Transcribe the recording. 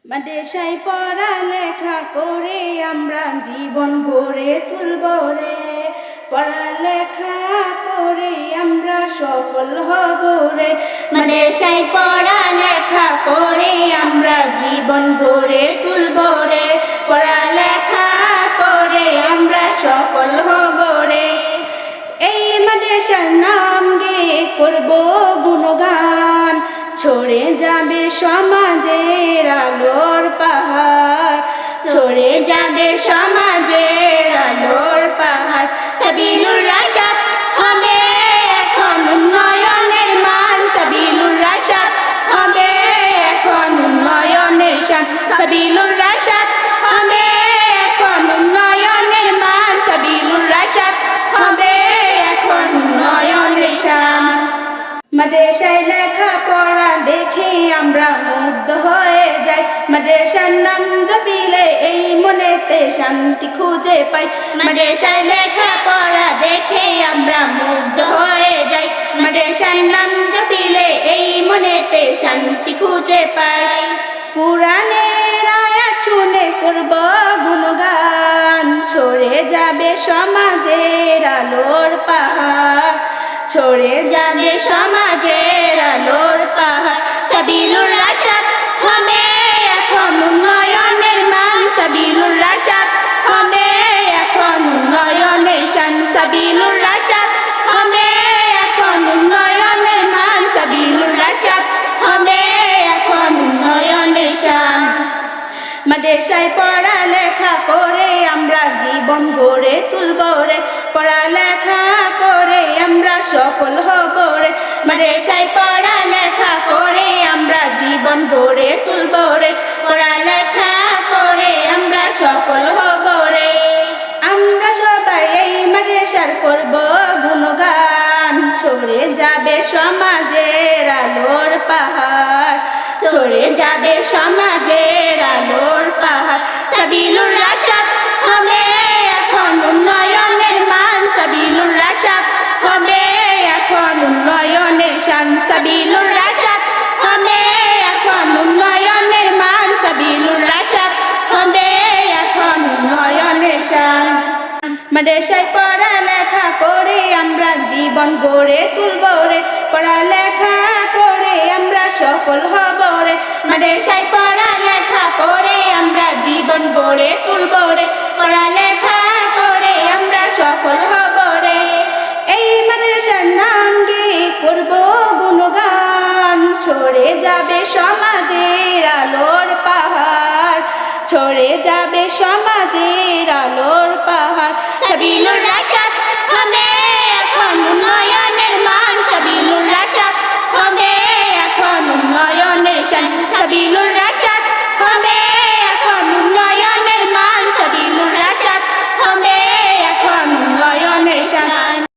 মাদ্রাসায় পড়ালেখা করে আমরা জীবন গড়ে তুলব রে। পড়ালেখা করে আমরা সফল হব রে। মাদ্রাসায় পড়ালেখা করে আমরা জীবন গড়ে তুলব রে। পড়ালেখা করে আমরা সফল হব রে। এই মাদ্রাসার নাম গেয়ে করব গুণগান, ছড়ে যাবে সমাজের আলোর পাহাড়, ছড়ে যাবে সমাজের আলোর পাহাড়। সাবিলুর রাশাদ হবে এখন উন্নয়নের মান, সাবিলুর রাশাদ হবে এখন উন্নয়নের শান, সাবিলুর রাশাদ হবে এখন উন্নয়নের মান, সাবিলুর রাশাদ হবে এখন উন্নয়নের শান। মাদ্রাসায় লেখাপড়া দেখে আমরা মুগ্ধ হয়ে যাই, মাদ্রাসার নাম জপিলে এই মনেতে শান্তি খুঁজে পাই। মাদ্রাসায় লেখাপড়া দেখে আমরা মুগ্ধ হয়ে যাই, মাদ্রাসার নাম জপিলে এই মনেতে শান্তি খুঁজে পাই। কুরআনের আয়াত শুনে করব গুণগান, ছড়ে যাবে সমাজের আলোর পাহাড়, ছড়ে যাবে সমাজের আলোর পাহাড়। সাবিলুর রাশাদ হবে এখন উন্নয়নের মান, সাবিলুর রাশাদ হবে এখন উন্নয়নের শান, সাবিলুর রাশাদ হবে এখন উন্নয়নের মান, সাবিলুর রাশাদ হবে এখন উন্নয়নের শান। মাদ্রাসায় পড়ালেখা করে আমরা জীবন গড়ে তুলব রে। পড়ালেখা করে আমরা সফল হব রে। মাদ্রাসায় পড়ালেখা করে আমরা জীবন গড়ে তুলব রে। পড়ালেখা করে আমরা সফল হব রে। আমরা সবাই এই মাদ্রাসার করব গুণগান, ছড়ে যাবে সমাজের আলোর পাহাড়, ছড়ে যাবে সমাজের আলোর পাহাড়। সাবিলুর রাশাদ হবে এখন উন্নয়নের মান, সাবিলুর রাশাদ হবে এখন উন্নয়নের শান, সাবিলুর রাশাদ হবে এখন উন্নয়নের মান, সাবিলুর রাশাদ হবে এখন উন্নয়নের শান। মাদ্রাসায় পড়ালেখা করে আমরা জীবন গড়ে তুলব রে। পড়ালেখা করে আমরা সফল হব রে। মাদ্রাসায় পড়ালেখা করে আমরা জীবন গড়ে তুলব রে। পড়ালেখা করে আমরা সফল হব রে। এই মাদ্রাসার নাম গেয়ে করব গুণগান, ছড়ে যাবে সমাজের আলোর পাহাড়, ছড়ে যাবে সমাজের আলোর পাহাড়।